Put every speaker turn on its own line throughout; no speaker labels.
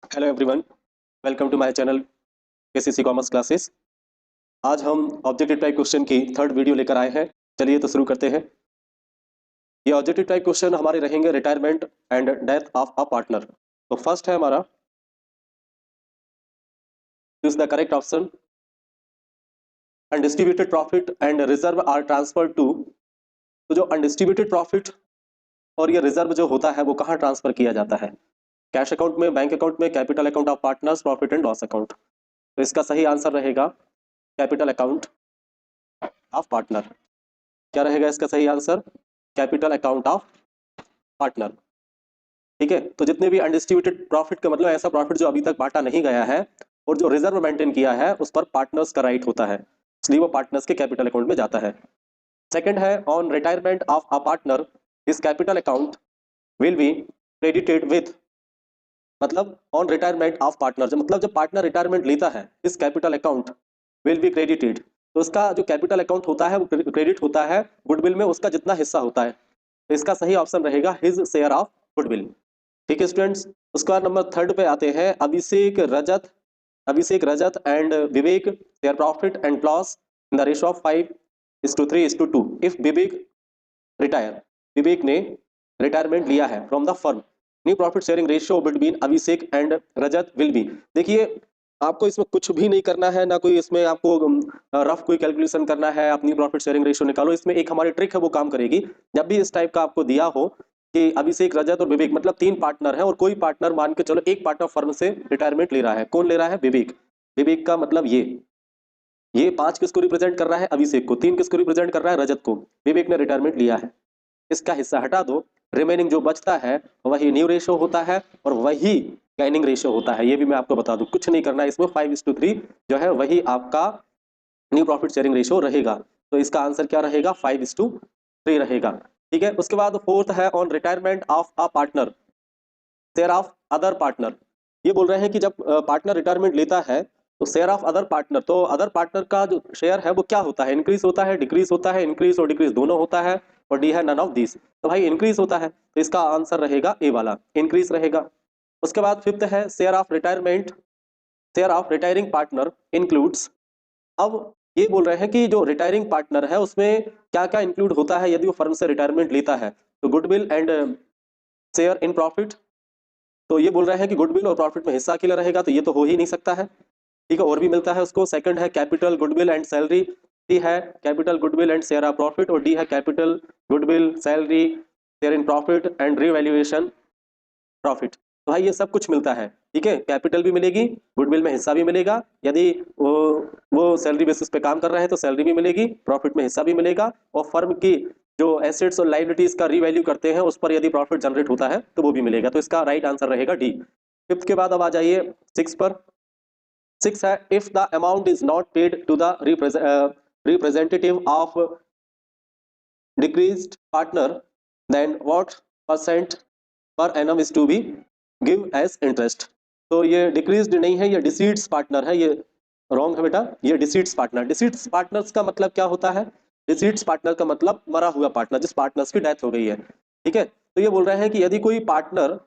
Hello everyone, welcome to my channel KCC commerce classes. आज हम objective type question की third video लेकर आए हैं। चलिए तो शुरू करते हैं। ये ऑब्जेक्टिव टाइप क्वेश्चन हमारे रहेंगे retirement and death of a partner. तो फर्स्ट है हमारा, is the correct option. Undistributed profit and reserve are transfer to. तो जो अनडिस्ट्रीब्यूटेड प्रॉफिट और ये रिजर्व जो होता है वो कहाँ ट्रांसफर किया जाता है? कैश अकाउंट में, बैंक अकाउंट में, capital account of partners, profit and loss account. तो इसका सही आंसर रहेगा कैपिटल अकाउंट ऑफ पार्टनर। क्या रहेगा इसका सही answer? Capital account of partner. ठीक है, तो जितने भी अनडिस्ट्रीब्यूटेड प्रॉफिट का मतलब ऐसा प्रॉफिट जो अभी तक बांटा नहीं गया है और जो रिजर्व मेंटेन किया है उस पर पार्टनर्स का राइट होता है, इसलिए वो पार्टनर्स के कैपिटल अकाउंट में जाता है। सेकंड है, on retirement of a partner his capital account will be credited with. मतलब ऑन रिटायरमेंट ऑफ पार्टनर मतलब जब पार्टनर रिटायरमेंट लेता है इस capital account will be credited, तो उसका जो कैपिटल अकाउंट होता है वो क्रेडिट होता है गुडविल में उसका जितना हिस्सा होता है। तो इसका सही ऑप्शन रहेगा हिज शेयर ऑफ गुडविल। ठीक है स्टूडेंट्स, उसके बाद नंबर थर्ड पे आते हैं। Abhishek Rajat and Vivek their profit and loss in the ratio of 5:3:2। If Vivek retire, Vivek ने रिटायरमेंट लिया है from the firm, new profit sharing ratio between Abhishek and Rajat will be. देखिए, आपको इसमें कुछ भी नहीं करना है, ना कोई इसमें आपको रफ कोई कैलकुलेशन करना है, अपनी प्रॉफिट शेयरिंग रेशियो निकालो। इसमें एक हमारी ट्रिक है वो काम करेगी। जब भी इस टाइप का आपको दिया हो कि अभिषेक, रजत और विवेक मतलब तीन पार्टनर हैं और कोई पार्टनर मान के चलो एक पार्टनर फर्म से रिटायरमेंट ले रहा है, कौन ले रहा है? विवेक। विवेक का मतलब ये पांच किसको रिप्रेजेंट कर रहा है? अभिषेक को। तीन किसको रिप्रेजेंट कर रहा है? रजत को। विवेक ने रिटायरमेंट लिया है, इसका हिस्सा हटा दो, रिमेनिंग जो बचता है वही न्यू रेशियो होता है और वही गाइनिंग रेशियो होता है। ये भी मैं आपको बता दूं, कुछ नहीं करना है इसमें। 5:3 जो है वही आपका न्यू प्रॉफिट शेयरिंग रेशियो रहेगा। तो इसका आंसर क्या रहेगा? 5:3 रहेगा। ठीक है, उसके बाद फोर्थ है, on retirement of a partner share of other partner. ये बोल रहे हैं कि जब पार्टनर रिटायरमेंट लेता है तो शेयर ऑफ अदर पार्टनर, तो अदर पार्टनर का जो शेयर है वो क्या होता है? इंक्रीज होता है, डिक्रीज होता है? इंक्रीज और डिक्रीज दोनों होता है। और डी है नन ऑफ दिस, तो भाई इंक्रीज होता है, तो इसका आंसर रहेगा ए वाला, इंक्रीज रहेगा। उसके बाद फिफ्थ है, share of retiring partner includes. अब ये बोल रहे हैं कि जो रिटायरिंग पार्टनर है उसमें क्या क्या इंक्लूड होता है यदि वो फर्म से रिटायरमेंट लेता है? तो goodwill and share in profit. तो ये बोल रहे हैं कि गुडविल और प्रॉफिट में हिस्सा अकेला रहेगा, तो ये तो हो ही नहीं सकता है। ठीक है, और भी मिलता है उसको। सेकंड है capital, goodwill and salary. D है capital, goodwill and share of profit. और डी है capital, goodwill, salary, share in profit and revaluation profit. तो भाई ये सब कुछ मिलता है। ठीक है, कैपिटल भी मिलेगी, गुडविल में हिस्सा भी मिलेगा, यदि वो सैलरी बेसिस पे काम कर रहे हैं तो सैलरी भी मिलेगी, प्रॉफिट में हिस्सा भी मिलेगा, और फर्म की जो एसेट्स और लाइबिलिटीज का रीवैल्यू करते हैं उस पर यदि प्रॉफिट जनरेट होता है तो वो भी मिलेगा। तो इसका राइट आंसर रहेगा डी। फिफ्थ के बाद अब आ जाइए सिक्स पर। सिक्स है, if the amount is not paid to the representative of deceased partner then what percent per annum is to be give as interest. तो ये डिक्रीज्ड नहीं है, ये डिसीड्स पार्टनर है, ये रॉन्ग है बेटा। ये डिसीड्स पार्टनर, डिसीड्स पार्टनर्स का मतलब क्या होता है? डिसीड्स पार्टनर का मतलब मरा हुआ पार्टनर, जिस पार्टनर्स की डेथ हो गई है। ठीक है, तो ये बोल रहे हैं कि यदि कोई पार्टनर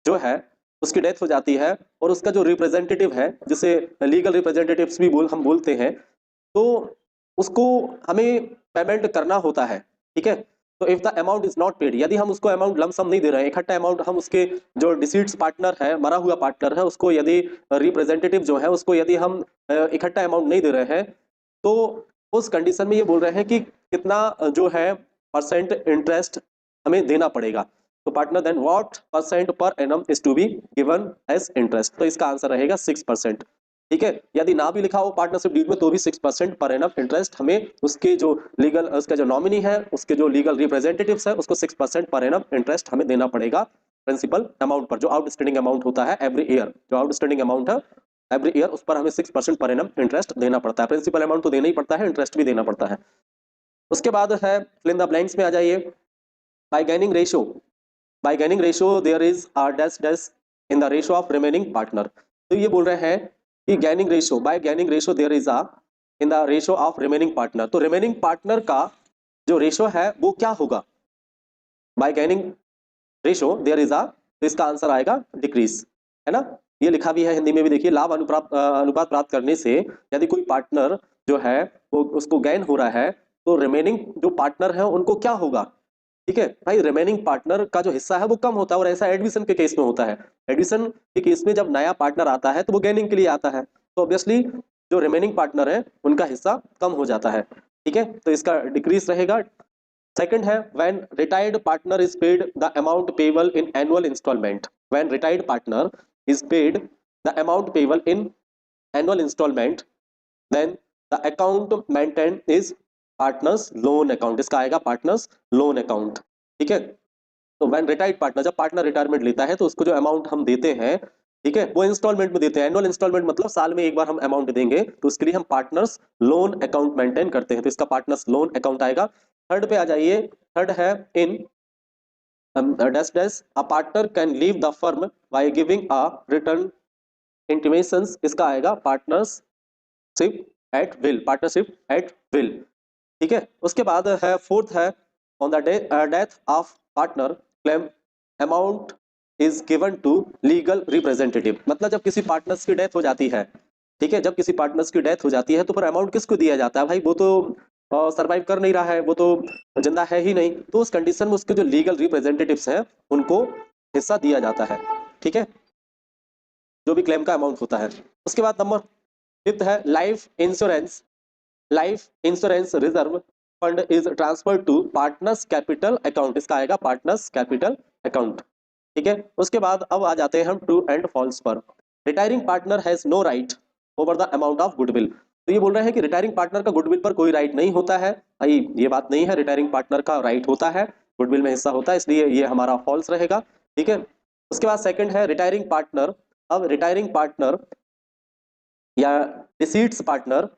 जो है उसकी डेथ हो जाती है और उसका जो रिप्रेजेंटेटिव है, जिसे लीगल रिप्रेजेंटेटिव्स भी बोलते हैं, तो उसको हमें पेमेंट करना होता है। ठीक है, तो if the amount is not paid, यदि हम उसको अमाउंट लमसम नहीं दे रहे हैं, इकट्ठा अमाउंट हम उसके जो डिसीड्स पार्टनर है, मरा हुआ पार्टनर है, उसको यदि रिप्रेजेंटेटिव जो है उसको यदि हम इकट्ठा अमाउंट नहीं दे रहे हैं, तो उस कंडीशन में ये बोल रहे हैं कि कितना जो है परसेंट इंटरेस्ट हमें देना पड़ेगा। तो partner then what percent per annum is to be given as interest. तो इसका आंसर रहेगा 6%। ठीक है, यदि ना भी लिखा हो पार्टनरशिप डीड में तो भी 6% पर एनम इंटरेस्ट हमें उसके जो लीगल, उसका जो नॉमिनी है, उसके जो लीगल रिप्रेजेंटेटिव्स है, उसको 6% पर एनम इंटरेस्ट हमें देना पड़ेगा प्रिंसिपल अमाउंट पर, जो आउटस्टैंडिंग अमाउंट होता है एवरी ईयर, जो आउटस्टैंडिंग अमाउंट है एवरी ईयर उस पर हमें 6% पर एनम इंटरेस्ट देना पड़ता है। प्रिंसिपल अमाउंट तो देना ही पड़ता है, इंटरेस्ट भी देना पड़ता है। उसके बाद है फिल इन द ब्लैंक्स में आ जाइए। By gaining ratio, by gaining ratio there is are dash dash in the ratio of remaining partner. तो ये बोल रहे हैं कि gaining ratio, by gaining ratio there is a in the ratio of remaining partner. तो remaining partner का जो ratio है वो क्या होगा? By gaining ratio there is a, तो इसका आंसर आएगा डिक्रीज, है ना। ये लिखा भी है हिंदी में भी, देखिए लाभ अनुपात प्राप्त करने से यदि कोई पार्टनर जो है वो उसको गेन हो रहा है तो रिमेनिंग जो पार्टनर है उनको क्या होगा, ठीक है भाई, रिमेनिंग पार्टनर का जो हिस्सा है वो कम होता है। और ऐसा एडमिशन के केस में होता है। एडमिशन के केस में जब नया पार्टनर आता है तो वो गेनिंग के लिए आता है, तो ऑब्वियसली जो रिमेनिंग पार्टनर है उनका हिस्सा कम हो जाता है, ठीक है, तो इसका डिक्रीज रहेगा। सेकंड है when retired partner is paid the amount payable in annual instalment. When retired partner is paid the amount payable in annual instalment then the account maintain is partners loan account, इसका आएगा partners loan account, ठीक है। तो when retired partner, जब partner retirement लेता है तो उसको जो अमाउंट हम देते हैं, ठीक है, वो इंस्टॉलमेंट में देते हैं। एनुअल इंस्टॉलमेंट मतलब साल में एक बार हम अमाउंट देंगे, तो उसके लिए हम पार्टनर्स लोन अकाउंट मेंटेन करते हैं, तो इसका पार्टनर्स लोन अकाउंट आएगा। थर्ड पे आ जाइए, थर्ड है in dash dash a partner can leave the firm by giving a written intimations, इसका आएगा partnership at will, partnership at will, ठीक है। उसके बाद है फोर्थ है on the death of partner claim amount is given to legal representative. मतलब जब किसी पार्टनर्स की डेथ हो जाती है, ठीक है, जब किसी पार्टनर्स की डेथ हो जाती है तो फिर अमाउंट किसको दिया जाता है भाई, वो तो सरवाइव कर नहीं रहा है, वो तो जिंदा है ही नहीं, तो उस कंडीशन में उसके जो लीगल रिप्रेजेंटेटिव्स हैं उनको हिस्सा दिया जाता है, ठीक है, जो भी क्लेम का अमाउंट होता है। उसके बाद नंबर फिफ्थ है life insurance, life insurance reserve fund is transfer to partners capital account, इसका आएगा पार्टनर्स कैपिटल अकाउंट, ठीक है। उसके बाद अब आ जाते हैं हम ट्रू एंड फॉल्स पर। Retiring partner has no right over the amount of goodwill, तो ये बोल रहे हैं कि रिटायरिंग पार्टनर का गुडविल पर कोई राइट नहीं होता है। भाई ये बात नहीं है, रिटायरिंग पार्टनर का राइट होता है, गुडविल में हिस्सा होता है, इसलिए ये हमारा फॉल्स रहेगा, ठीक है। उसके बाद सेकंड है रिटायरिंग पार्टनर, अब रिटायरिंग पार्टनर या डिसीट्स पार्टनर,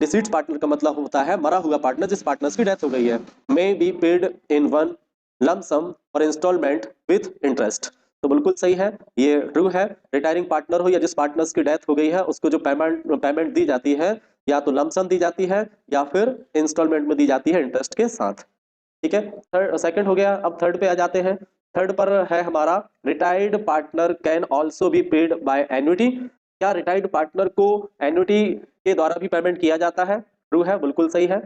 डिसीट्स पार्टनर का मतलब होता है मरा हुआ पार्टनर जिस पार्टनर की डेथ हो गई है, may be paid in one lump sum और इंस्टॉलमेंट विथ इंटरेस्ट, तो बिल्कुल सही है, ये ट्रू है। रिटायरिंग पार्टनर हो या जिस पार्टनर्स की डेथ हो गई है उसको जो पेमेंट दी जाती है या तो लमसम दी जाती है या फिर इंस्टॉलमेंट में दी जाती है इंटरेस्ट के साथ, ठीक है। थर्ड सेकंड हो गया, अब थर्ड पे आ जाते हैं। थर्ड पर है हमारा retired partner can also be paid by annuity, क्या रिटायर्ड पार्टनर को एन्युटी के द्वारा भी पेमेंट किया जाता है, ट्रू है, बिल्कुल सही है।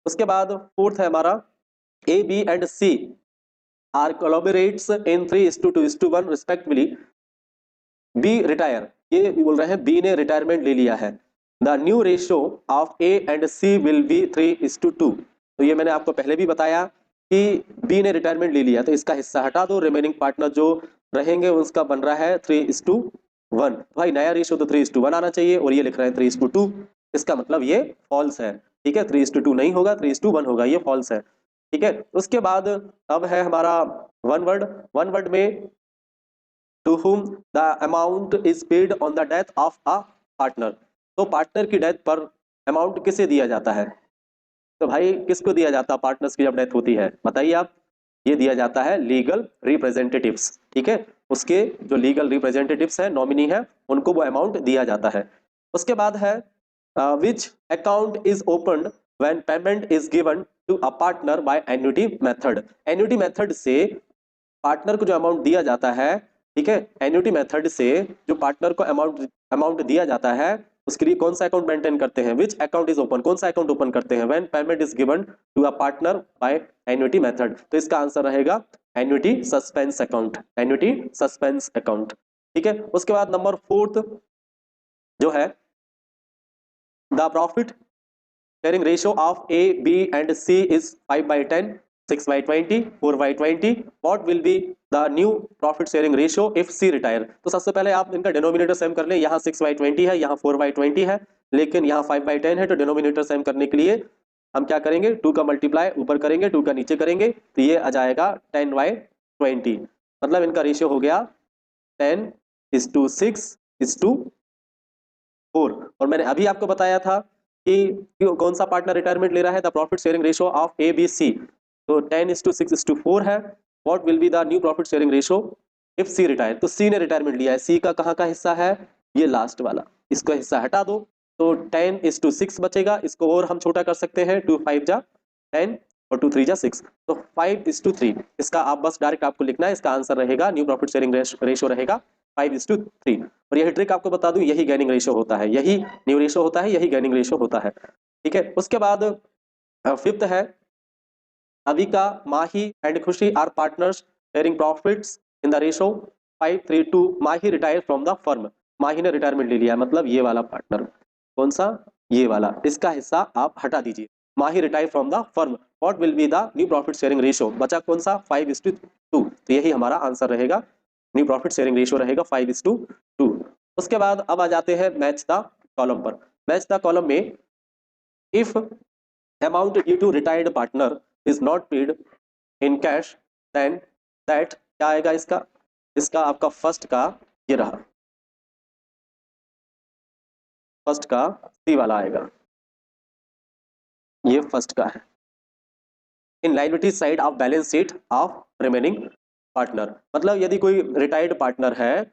उसके बाद फोर्थ है हमारा A B and C are collaborates in 3:2:1 respectively, B retire, ये बोल रहे हैं बी ने रिटायरमेंट ले लिया है, the new ratio of A and C will be 3:2, तो ये मैंने आपको पहले भी बताया कि बी ने रिटायरमेंट ले लिया तो इसका हिस्सा हटा दो, रिमेनिंग पार्टनर जो रहेंगे उसका बन रहा है 3:1, भाई नया रेशियो तो 3:1 आना चाहिए और ये लिख रहे हैं 3:2, इसका मतलब ये फॉल्स है, ठीक है, 3:2 नहीं होगा, 3:1 होगा, ये फॉल्स है, ठीक है। उसके बाद अब है हमारा वन वर्ड, वन वर्ड में to whom the amount is paid on the death of a partner, तो पार्टनर की डेथ पर अमाउंट किसे दिया जाता है, तो भाई किसको दिया जाता है पार्टनर्स की जब डेथ होती है, बताइए आप, ये दिया जाता है लीगल रिप्रेजेंटेटिव्स, ठीक है, उसके जो लीगल रिप्रेजेंटेटिव्स है, नॉमिनी है, उनको वो अमाउंट दिया जाता है। उसके बाद है which account is opened when payment is given to a partner by annuity method, annuity method से पार्टनर को जो अमाउंट दिया जाता है, ठीक है, एन्युटी मेथड से जो पार्टनर को अमाउंट दिया जाता है उसके लिए कौन सा अकाउंट मेंटेन करते हैं, विच अकाउंट इज ओपन, कौन सा अकाउंट ओपन करते हैं, when payment is given to a partner by annuity method, तो इसका आंसर रहेगा annuity suspense account, annuity suspense account, ठीक है। उसके बाद नंबर फोर्थ जो है the profit sharing ratio of A, B and C is 5/10, 6/20, 4/20. What will be the new profit sharing ratio if C retire? तो सबसे पहले आप इनका डिनोमिनेटर सेम कर लें, यहाँ 6/20 है, यहाँ 4/20 है, लेकिन यहाँ 5/10 है, तो डिनोमिनेटर सेम करने के लिए हम क्या करेंगे, 2 का मल्टीप्लाई ऊपर करेंगे, 2 का नीचे करेंगे, तो ये आ जाएगा 10/20, मतलब इनका रेशियो हो गया 10:6:4। और मैंने अभी आपको बताया था कि कौन सा पार्टनर रिटायरमेंट ले रहा है, the profit sharing ratio of A B C, तो 10:6:4 है। What will be the new profit sharing ratio if C retire, तो सी ने रिटायरमेंट लिया है, सी का कहाँ का हिस्सा है, ये लास्ट वाला, इसका हिस्सा हटा दो, तो 10:6 बचेगा, इसको और हम छोटा कर सकते हैं, 2 5 जा 10 और 2 3 जा 6, तो 5:3, इसका आप बस डायरेक्ट आपको लिखना है, इसका आंसर रहेगा न्यू प्रॉफिट शेयरिंग रेशियो रहेगा 5:3। और यही ट्रिक आपको बता दूं, यही गेनिंग रेशियो होता है, यही न्यू रेशियो होता है, यही गेनिंग रेशियो होता है। ठीक है, उसके बाद फिफ्थ है Avika, Mahi and Khushi are partners sharing profits in the ratio 5:3। Mahi retire from the firm, Mahi ने रिटायरमेंट ले लिया, मतलब ये वाला पार्टनर, कौन सा, ये वाला, इसका हिस्सा आप हटा दीजिए। Mahi retire from the firm, what will be the new profit sharing ratio, बचा कौन सा, 5:2। तो यही हमारा आंसर रहेगा, न्यू प्रॉफिट शेयरिंग रेशियो रहेगा 5:2। उसके बाद अब आ जाते हैं मैच द कॉलम पर। मैच द कॉलम में if amount due to retired partner is not paid in cash then that, क्या आएगा इसका, इसका आपका फर्स्ट का ये रहा, फर्स्ट का सी वाला आएगा, ये फर्स्ट का है। In liability side of balance sheet of remaining partner, मतलब यदि कोई रिटायर्ड पार्टनर है,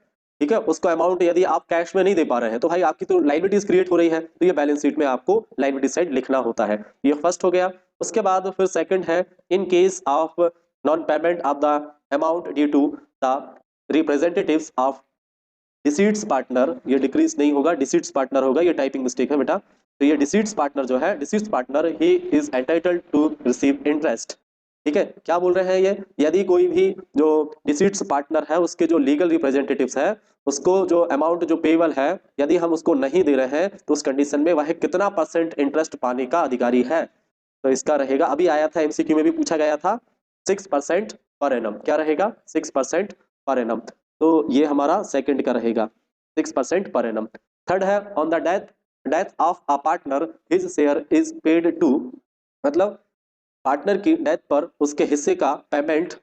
ठीक है, उसको अमाउंट यदि आप कैश में नहीं दे पा रहे हैं तो भाई आपकी तो लायबिलिटीज क्रिएट हो रही है, तो ये बैलेंस शीट में आपको लायबिलिटी साइड लिखना होता है। ये फर्स्ट हो गया। उसके बाद फिर सेकंड है in case of non payment of the amount due to the representatives of deceased partner, ये डिक्रीज नहीं होगा, डिसीट्स पार्टनर होगा, ये टाइपिंग मिस्टेक है बेटा। तो ये डिसीट्स पार्टनर जो है, डिसीट्स पार्टनर ही is entitled to receive interest. ठीक है, क्या बोल रहे हैं ये, यदि कोई भी जो डिसीट्स पार्टनर है उसके जो लीगल रिप्रेजेंटेटिव्स है, उसको जो अमाउंट जो पेबल है यदि हम उसको नहीं दे रहे हैं तो उस कंडीशन में वह कितना परसेंट इंटरेस्ट पाने का अधिकारी है। तो इसका रहेगा, अभी आया था एमसीक्यू में भी पूछा गया था, 6% पर एनम, क्या रहेगा, 6% पर एनम। तो ये हमारा सेकंड का रहेगा 6% पर एनम। थर्ड है on the death of a partner his share is paid to, मतलब पार्टनर की डेथ पर उसके हिस्से का पेमेंट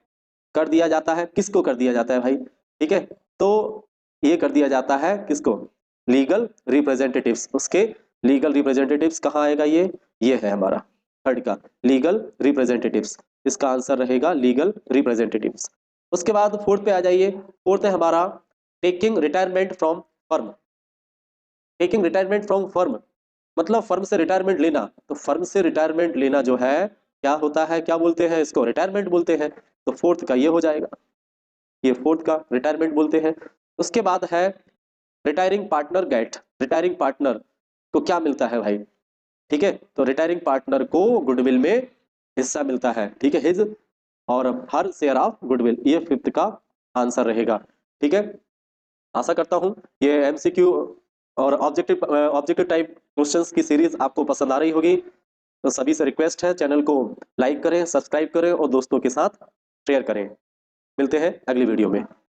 कर दिया जाता है, किसको कर दिया जाता है भाई, ठीक है, तो ये कर दिया जाता है किसको, लीगल रिप्रेजेंटेटिव्स, उसके लीगल रिप्रेजेंटेटिव्स कहाँ आएगा, ये है हमारा थर्ड का लीगल रिप्रेजेंटेटिव्स, इसका आंसर रहेगा लीगल रिप्रेजेंटेटिव्स। उसके बाद फोर्थ पे आ जाइए, फोर्थ है हमारा taking retirement from firm. Taking retirement from firm मतलब फर्म से रिटायरमेंट लेना, तो फर्म से रिटायरमेंट लेना जो है क्या होता है, क्या बोलते हैं इसको, रिटायरमेंट बोलते हैं। तो फोर्थ का ये हो जाएगा, ये फोर्थ का रिटायरमेंट बोलते हैं। उसके बाद है retiring partner get, retiring partner को क्या मिलता है भाई, ठीक है, तो रिटायरिंग पार्टनर को गुडविल में हिस्सा मिलता है, ठीक है, हिज और हर शेयर ऑफ गुडविल, ये फिफ्थ का आंसर रहेगा। ठीक है, आशा करता हूं ये एमसीक्यू और ऑब्जेक्टिव टाइप क्वेश्चंस की सीरीज आपको पसंद आ रही होगी। तो सभी से रिक्वेस्ट है चैनल को लाइक करें, सब्सक्राइब करें और दोस्तों के साथ शेयर करें। मिलते हैं अगली वीडियो में।